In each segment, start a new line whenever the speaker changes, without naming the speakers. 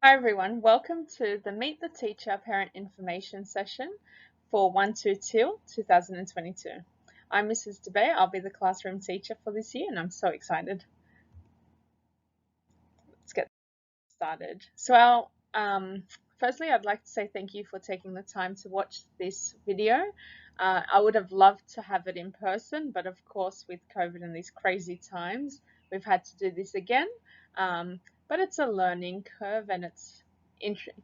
Hi everyone, welcome to the Meet the Teacher Parent Information session for 1-2 Teal 2022. I'm Mrs. DeBay, I'll be the classroom teacher for this year and I'm so excited. Let's get started. Firstly, I'd like to say thank you for taking the time to watch this video. I would have loved to have it in person, but of course with COVID and these crazy times, we've had to do this again. But it's a learning curve and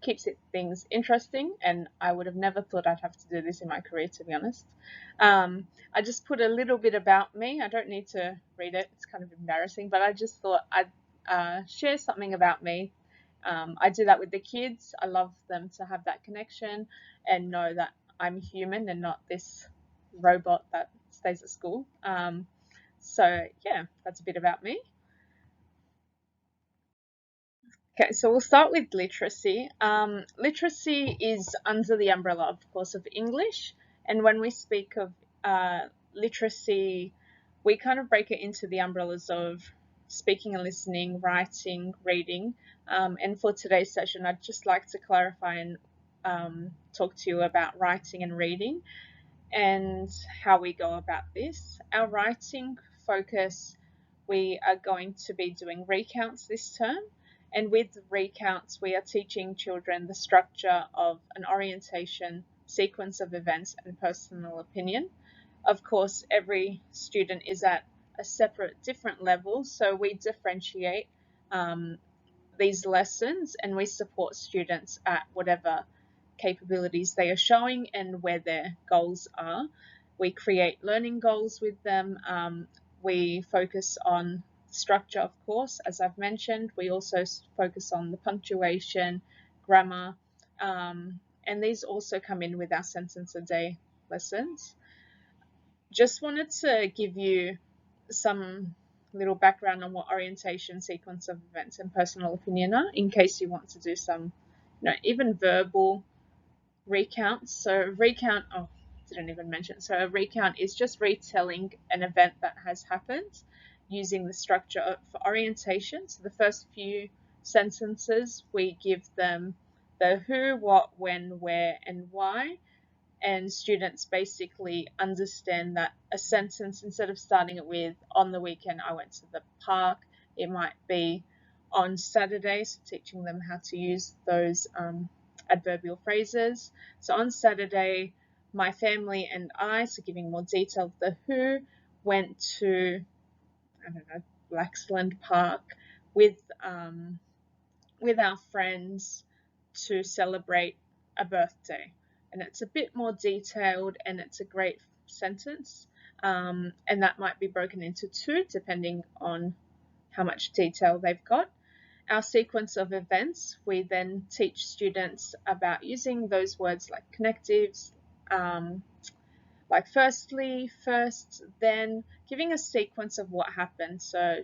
keeps things interesting, and I would have never thought I'd have to do this in my career, to be honest. I just put a little bit about me. I don't need to read it, it's kind of embarrassing, but I just thought I'd share something about me. I do that with the kids. I love them to have that connection and know that I'm human and not this robot that stays at school. Yeah, that's a bit about me. Okay, so we'll start with literacy. Literacy is under the umbrella, of course, of English. And when we speak of literacy, we kind of break it into the umbrellas of speaking and listening, writing, reading. And for today's session, I'd just like to clarify and talk to you about writing and reading and how we go about this. Our writing focus, we are going to be doing recounts this term. And with recounts, we are teaching children the structure of an orientation, sequence of events, and personal opinion. Of course, every student is at a separate, different level, so we differentiate um, these lessons and we support students at whatever capabilities they are showing and where their goals are. We create learning goals with them. We focus on structure, of course, as I've mentioned. We also focus on the punctuation, grammar, and these also come in with our sentence a day lessons. Just wanted to give you some little background on what orientation, sequence of events, and personal opinion are, in case you want to do some, even verbal recounts. So recount, oh, didn't even mention. So a recount is just retelling an event that has happened using the structure of orientation. So the first few sentences, we give them the who, what, when, where, and why. And students basically understand that a sentence, instead of starting it with on the weekend I went to the park, it might be on Saturday, so teaching them how to use those adverbial phrases. So on Saturday, my family and I, so giving more detail, the who went to, I don't know, Blaxland Park with our friends to celebrate a birthday. And it's a bit more detailed and it's a great sentence. And that might be broken into two depending on how much detail they've got. Our sequence of events, we then teach students about using those words like connectives, like firstly, first, then, giving a sequence of what happened. So,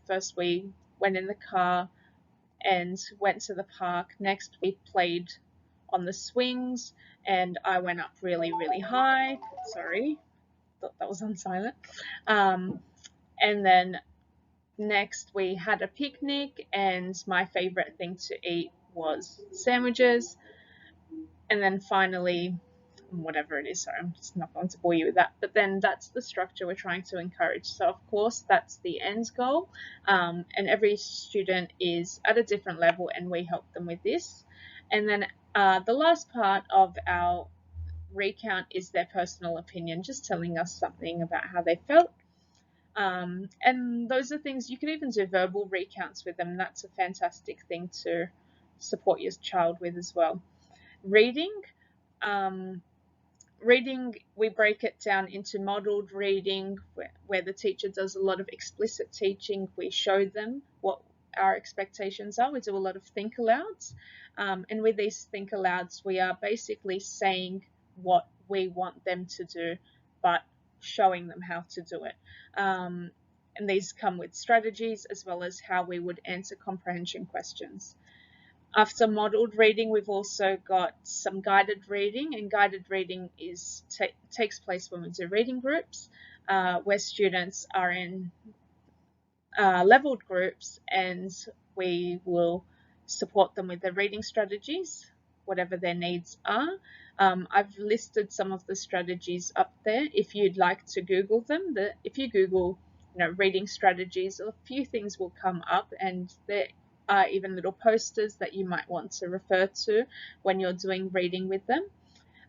first we went in the car, and went to the park. Next, we played on the swings, and I went up really, really high. Sorry, thought that was on silent. And then next, we had a picnic, and my favorite thing to eat was sandwiches. And then finally, whatever it is, sorry, I'm just not going to bore you with that. But then that's the structure we're trying to encourage. So, of course, that's the end goal. And every student is at a different level, and we help them with this. And then the last part of our recount is their personal opinion, just telling us something about how they felt. And those are things you can even do verbal recounts with them. That's a fantastic thing to support your child with as well. Reading. Um, Reading, we break it down into modelled reading, where the teacher does a lot of explicit teaching. We show them what our expectations are. We do a lot of think alouds. And with these think alouds, we are basically saying what we want them to do, but showing them how to do it. And these come with strategies as well as how we would answer comprehension questions. After modelled reading, we've also got some guided reading, and guided reading takes place when we do reading groups, where students are in levelled groups, and we will support them with their reading strategies, whatever their needs are. I've listed some of the strategies up there if you'd like to Google them. If you Google, reading strategies, a few things will come up, and there are even little posters that you might want to refer to when you're doing reading with them.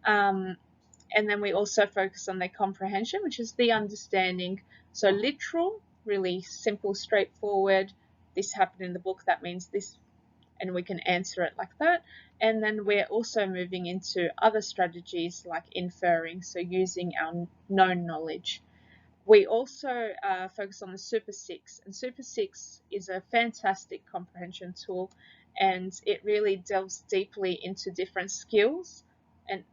And then we also focus on their comprehension, which is the understanding. So literal, really simple, straightforward. This happened in the book, that means this, and we can answer it like that. And then we're also moving into other strategies like inferring, so using our known knowledge. We also focus on the Super 6, and Super 6 is a fantastic comprehension tool, and it really delves deeply into different skills and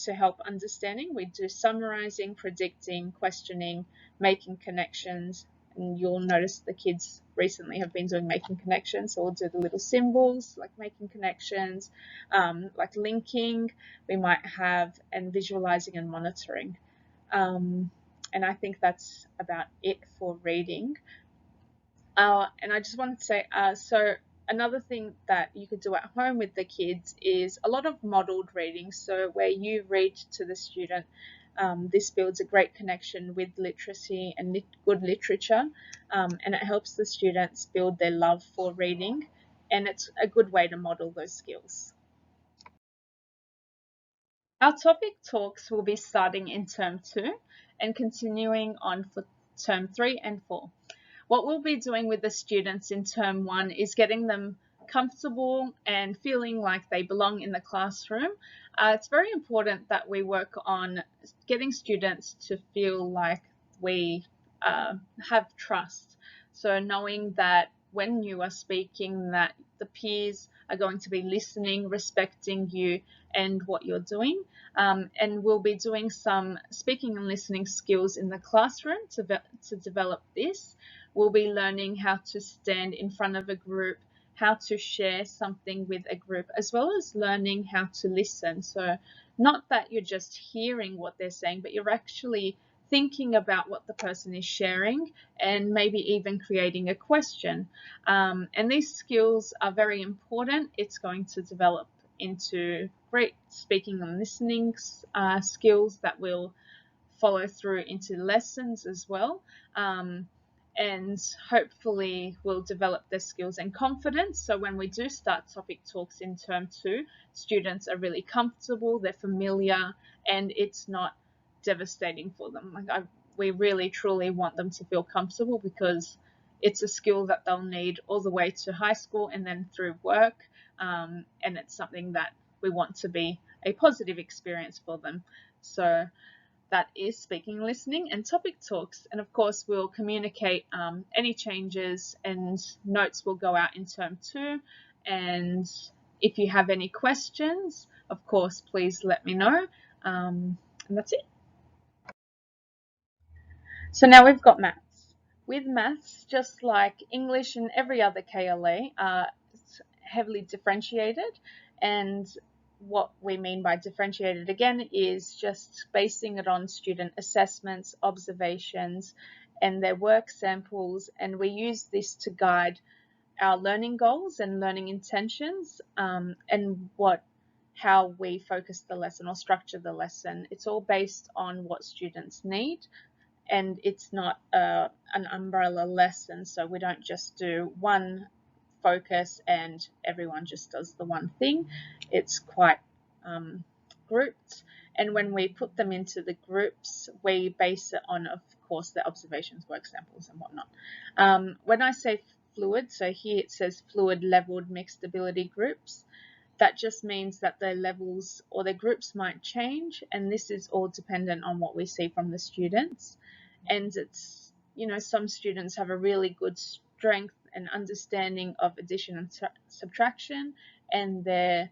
to help understanding. We do summarizing, predicting, questioning, making connections, and you'll notice the kids recently have been doing making connections, so we'll do the little symbols like making connections, like linking, we might have, and visualizing and monitoring. And I think that's about it for reading. And I just wanted to say, so another thing that you could do at home with the kids is a lot of modeled reading. So where you read to the student, this builds a great connection with literacy and good literature, and it helps the students build their love for reading, and it's a good way to model those skills. Our topic talks will be starting in term 2 and continuing on for term 3 and 4. What we'll be doing with the students in term 1 is getting them comfortable and feeling like they belong in the classroom. It's very important that we work on getting students to feel like we have trust. So knowing that when you are speaking, that the peers are going to be listening, respecting you and what you're doing. And we'll be doing some speaking and listening skills in the classroom to develop this. We'll be learning how to stand in front of a group, how to share something with a group, as well as learning how to listen. So not that you're just hearing what they're saying, but you're actually thinking about what the person is sharing and maybe even creating a question. And these skills are very important. It's going to develop into great speaking and listening skills that will follow through into lessons as well. And hopefully will develop their skills and confidence. So when we do start topic talks in term 2, students are really comfortable, they're familiar, and it's not devastating for them. We really truly want them to feel comfortable, because it's a skill that they'll need all the way to high school and then through work, and it's something that we want to be a positive experience for them. So that is speaking, listening, and topic talks. And of course, we'll communicate any changes, and notes will go out in term 2. And if you have any questions, of course, please let me know. And that's it. So now we've got maths. With maths, just like English and every other KLA, it's heavily differentiated. And what we mean by differentiated again is just basing it on student assessments, observations, and their work samples. And we use this to guide our learning goals and learning intentions, and how we focus the lesson or structure the lesson. It's all based on what students need. And it's not an umbrella lesson, so we don't just do one focus and everyone just does the one thing. It's quite grouped, and when we put them into the groups, we base it on, of course, the observations, work samples and whatnot. When I say fluid, so here it says fluid leveled mixed ability groups, that just means that their levels or their groups might change, and this is all dependent on what we see from the students. And it's, some students have a really good strength and understanding of addition and subtraction, and their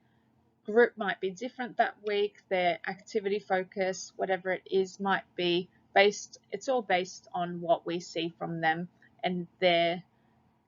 group might be different that week. Their activity focus, whatever it is, might be it's all based on what we see from them and their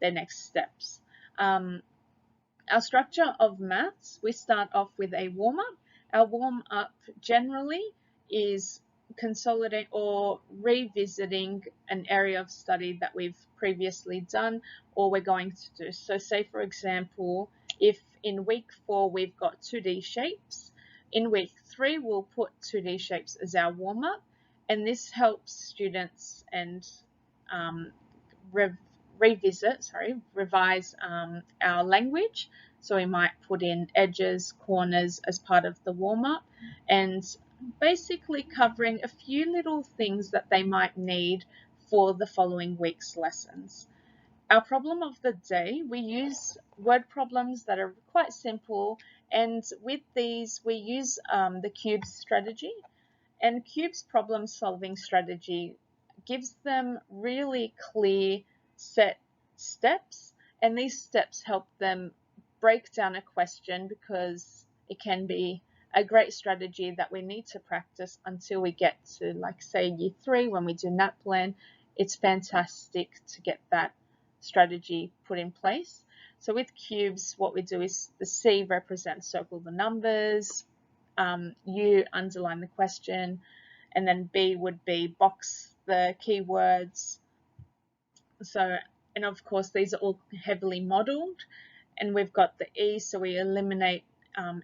next steps. Our structure of maths, we start off with a warm-up. Our warm-up generally is consolidate or revisiting an area of study that we've previously done or we're going to do. So say, for example, if in week 4 we've got 2D shapes, in week 3 we'll put 2D shapes as our warm-up, and this helps students and revise our language. So we might put in edges, corners as part of the warm-up, and basically covering a few little things that they might need for the following week's lessons. Our problem of the day, we use word problems that are quite simple, and with these we use the cube strategy. And Cube's problem solving strategy gives them really clear set steps, and these steps help them break down a question, because it can be a great strategy that we need to practice until we get to, like, say, year 3 when we do NAPLAN. It's fantastic to get that strategy put in place. So with cubes, what we do is the C represents circle the numbers, U underline the question, and then B would be box the keywords. So, and of course these are all heavily modeled, and we've got the E, so we eliminate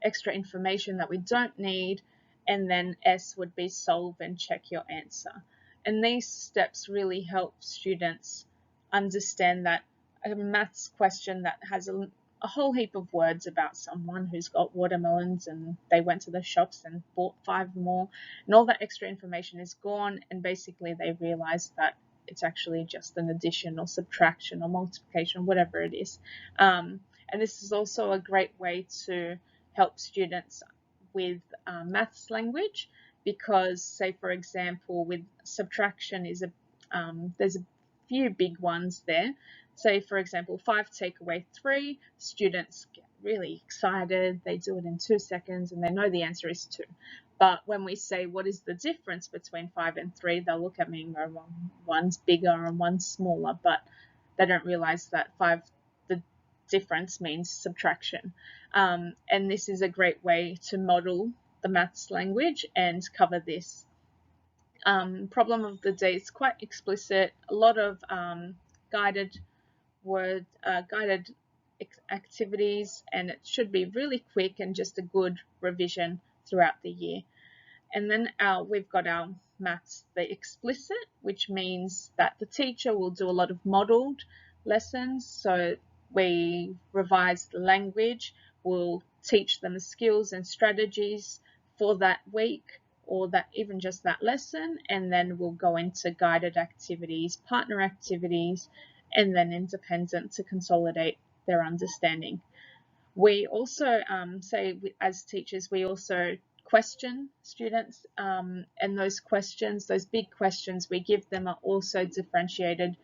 extra information that we don't need, and then S would be solve and check your answer. And these steps really help students understand that a maths question that has a whole heap of words about someone who's got watermelons and they went to the shops and bought 5 more, and all that extra information is gone, and basically they realize that it's actually just an addition or subtraction or multiplication, whatever it is. And this is also a great way to help students with maths language, because, say, for example, with subtraction there's a few big ones there. Say, for example, 5 take away 3, students get really excited, they do it in 2 seconds and they know the answer is 2. But when we say, what is the difference between 5 and 3, they'll look at me and go, well, one's bigger and one's smaller, but they don't realize that the difference means subtraction. And this is a great way to model the maths language and cover this. Problem of the day is quite explicit, a lot of guided activities, and it should be really quick and just a good revision throughout the year. And then we've got our maths, the explicit, which means that the teacher will do a lot of modeled lessons. So we revise the language, we'll teach them skills and strategies for that week, or that even just that lesson, and then we'll go into guided activities, partner activities, and then independent to consolidate their understanding. We also say, as teachers, we also question students, and those questions, those big questions we give them, are also differentiated,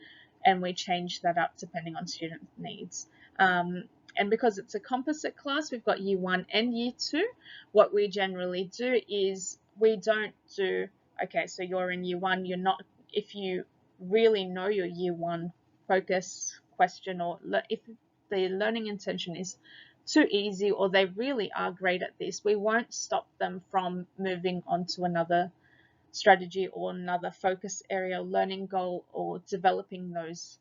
and we change that up depending on student needs. And because it's a composite class, we've got year 1 and year 2. What we generally do is we don't do, okay, so you're in year 1, you're not, if you really know your year 1 focus question, or if the learning intention is too easy or they really are great at this, we won't stop them from moving on to another strategy or another focus area, learning goal, or developing those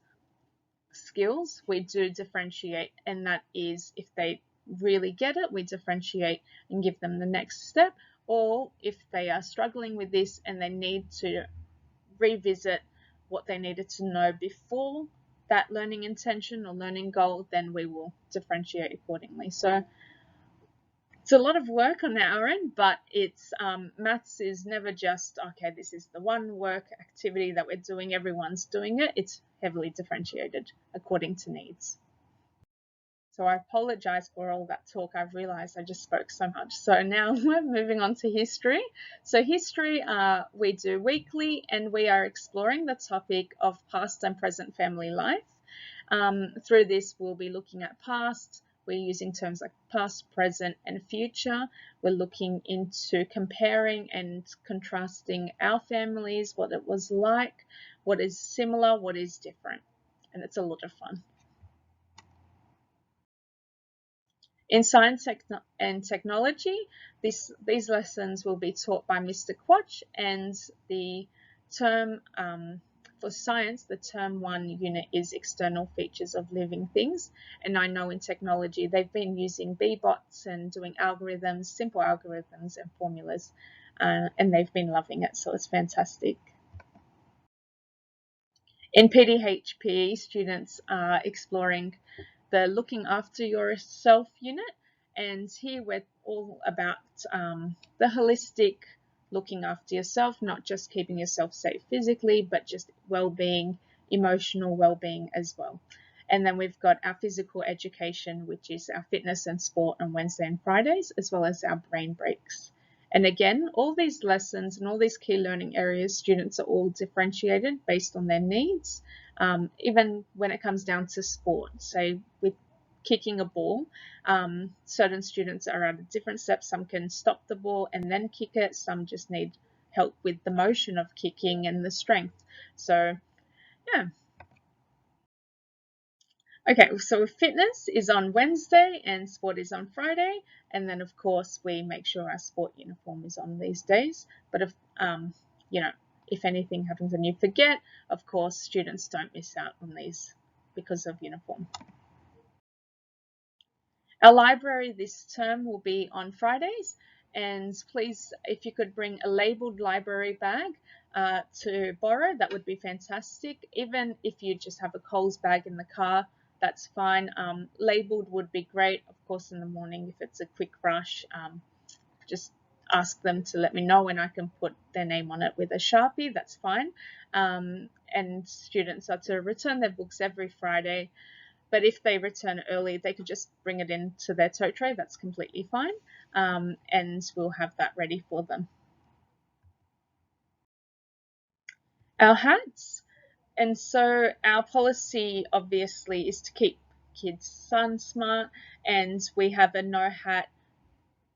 skills. We do differentiate, and that is, if they really get it, we differentiate and give them the next step, or if they are struggling with this and they need to revisit what they needed to know before that learning intention or learning goal, then we will differentiate accordingly. So it's a lot of work on our end, but it's maths is never just, okay, this is the one work activity that we're doing, everyone's doing it. It's heavily differentiated according to needs. So I apologize for all that talk. I've realized I just spoke so much. So now we're moving on to history. So history we do weekly, and we are exploring the topic of past and present family life. Through this, we'll be looking at past. We're using terms like past, present, and future. We're looking into comparing and contrasting our families, what it was like, what is similar, what is different. And it's a lot of fun. In science and technology, these lessons will be taught by Mr. Quach, and the term For science, the term 1 unit is external features of living things. And I know in technology, they've been using B-bots and doing algorithms, simple algorithms and formulas, and they've been loving it. So it's fantastic. In PDHP, students are exploring the looking after yourself unit, and here we're all about the holistic looking after yourself, not just keeping yourself safe physically, but just well-being, emotional well-being as well. And then we've got our physical education, which is our fitness and sport on Wednesday and Fridays, as well as our brain breaks. And again, all these lessons and all these key learning areas, students are all differentiated based on their needs, even when it comes down to sport. So with kicking a ball, certain students are at a different step. Some can stop the ball and then kick it. Some just need help with the motion of kicking and the strength. So, yeah. Okay, so fitness is on Wednesday and sport is on Friday. And then, of course, we make sure our sport uniform is on these days. But you know, if anything happens and you forget, of course, students don't miss out on these because of uniform. Our library this term will be on Fridays, and please, if you could bring a labelled library bag to borrow, that would be fantastic. Even if you just have a Coles bag in the car, that's fine. Labelled would be great, of course, in the morning if it's a quick rush. Just ask them to let me know and I can put their name on it with a Sharpie, that's fine. And students are to return their books every Friday. But if they return early, they could just bring it into their tote tray. That's completely fine. And we'll have that ready for them. Our hats. And so our policy obviously is to keep kids sun smart, and we have a no hat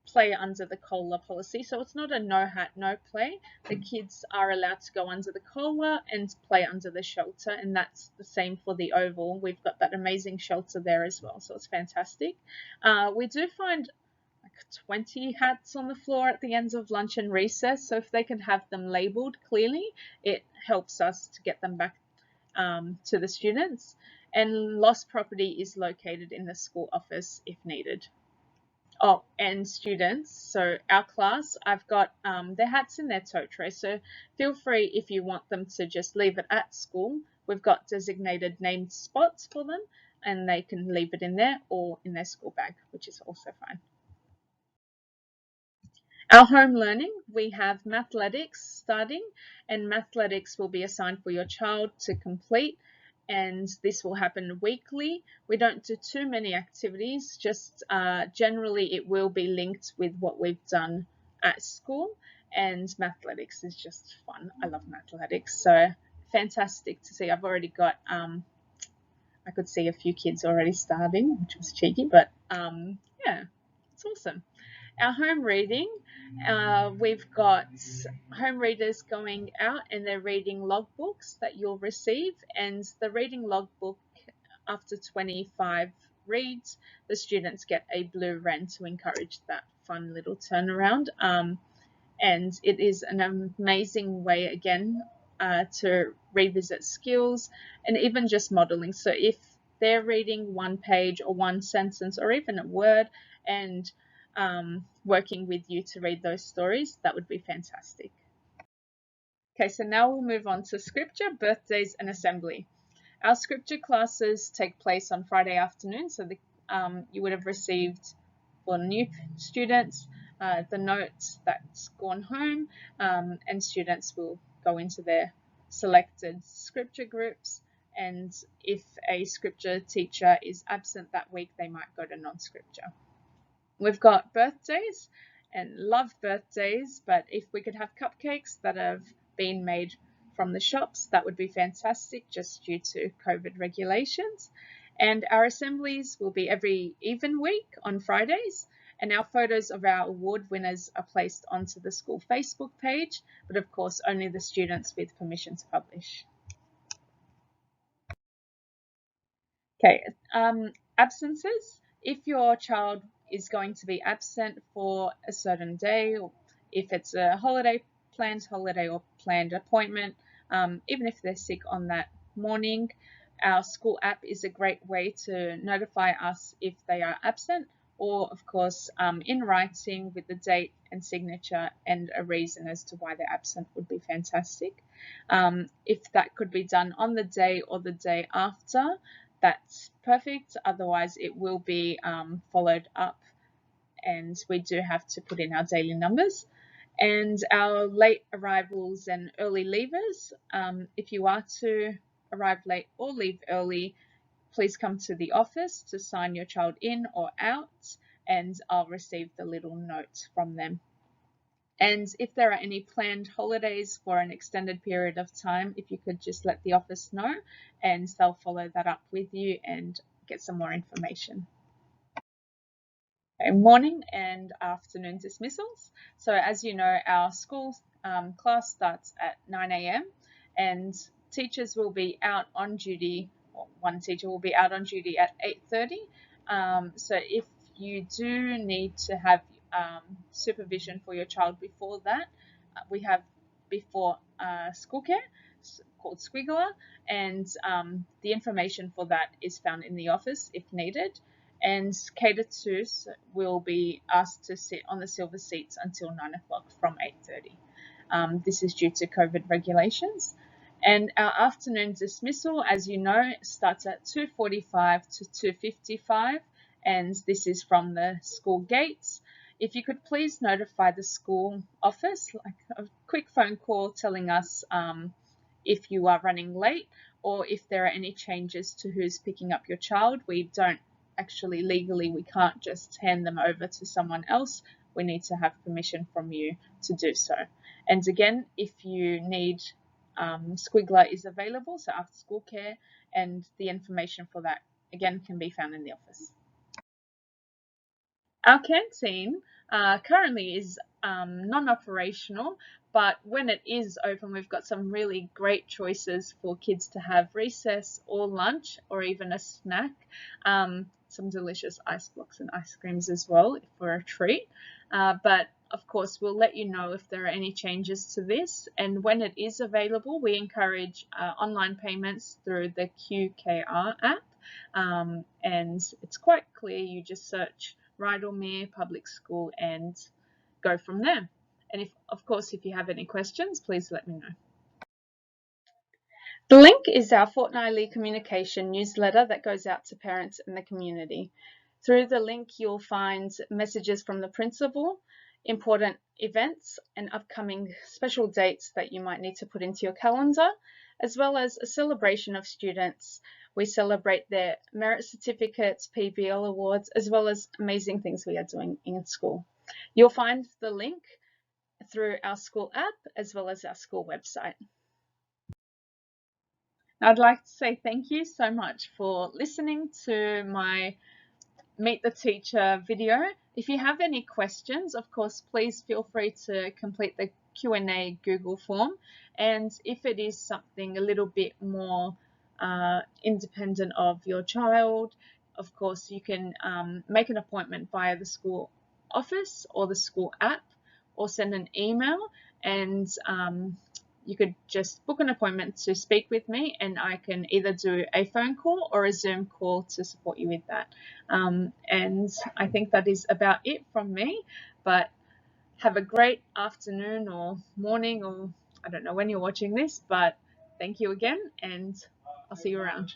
play under the collar policy. So it's not a no hat, no play. The kids are allowed to go under the collar and play under the shelter, and that's the same for the oval. We've got that amazing shelter there as well, so it's fantastic. We do find like 20 hats on the floor at the ends of lunch and recess, so if they can have them labelled clearly, it helps us to get them back to the students. And lost property is located in the school office if needed. Oh, and students, so our class, I've got their hats in their tote tray, so feel free if you want them to just leave it at school. We've got designated named spots for them, and they can leave it in there or in their school bag, which is also fine. Our home learning, we have Mathletics starting, and Mathletics will be assigned for your child to complete, and this will happen weekly. We don't do too many activities, just generally it will be linked with what we've done at school, and Mathletics is just fun. I love Mathletics, so fantastic to see. I've already got, I could see a few kids already starting, which was cheeky, but yeah, it's awesome. Our home reading, we've got home readers going out and they're reading logbooks that you'll receive, and the reading logbook, after 25 reads, the students get a blue wren to encourage that fun little turnaround. And it is an amazing way, again, to revisit skills and even just modeling. So if they're reading one page or one sentence or even a word and working with you to read those stories, that would be fantastic. Okay, so now we'll move on to scripture, birthdays, and assembly. Our scripture classes take place on Friday afternoon, so you would have received, for new students, the notes that's gone home, and students will go into their selected scripture groups, and if a scripture teacher is absent that week, they might go to non-scripture. We've got birthdays, and love birthdays, but if we could have cupcakes that have been made from the shops, that would be fantastic, just due to COVID regulations. And our assemblies will be every even week on Fridays, and our photos of our award winners are placed onto the school Facebook page, but of course only the students with permission to publish. Okay, absences. If your child is going to be absent for a certain day, or if it's a planned holiday or planned appointment, even if they're sick on that morning. Our school app is a great way to notify us if they are absent, or of course in writing with the date and signature and a reason as to why they're absent would be fantastic. If that could be done on the day or the day after, that's perfect. Otherwise it will be followed up, and we do have to put in our daily numbers. And our late arrivals and early leavers, if you are to arrive late or leave early, please come to the office to sign your child in or out, and I'll receive the little note from them. And if there are any planned holidays for an extended period of time, if you could just let the office know, and they'll follow that up with you and get some more information. Okay, morning and afternoon dismissals. So as you know, our school class starts at 9 a.m. and teachers will be out on duty, or one teacher will be out on duty at 8:30. So if you do need to have supervision for your child before that, we have before school care called Squiggler, and the information for that is found in the office if needed. And Cater 2s will be asked to sit on the silver seats until 9 o'clock from 8:30. This is due to COVID regulations. And our afternoon dismissal, as you know, starts at 2:45 to 2:55, and this is from the school gates. If you could please notify the school office, like a quick phone call telling us if you are running late or if there are any changes to who's picking up your child. We don't actually legally, we can't just hand them over to someone else. We need to have permission from you to do so. And again, if you need, Squiggler is available, so after school care, and the information for that again can be found in the office. Our canteen currently is non-operational, but when it is open, we've got some really great choices for kids to have recess or lunch or even a snack. Some delicious ice blocks and ice creams as well for a treat. But of course, we'll let you know if there are any changes to this. And when it is available, we encourage online payments through the QKR app. And it's quite clear. You just search Rydalmere Public School and go from there. And if, of course, if you have any questions, please let me know. The link is our fortnightly communication newsletter that goes out to parents in the community. Through the link, you'll find messages from the principal, important events and upcoming special dates that you might need to put into your calendar, as well as a celebration of students. We celebrate their merit certificates, PBL awards, as well as amazing things we are doing in school. You'll find the link through our school app as well as our school website. I'd like to say thank you so much for listening to my Meet the Teacher video. If you have any questions, of course, please feel free to complete the Q&A Google form. And if it is something a little bit more independent of your child, of course, you can make an appointment via the school office or the school app, or send an email, and you could just book an appointment to speak with me, and I can either do a phone call or a Zoom call to support you with that. And I think that is about it from me, but have a great afternoon or morning, or I don't know when you're watching this, but thank you again, and I'll see you around.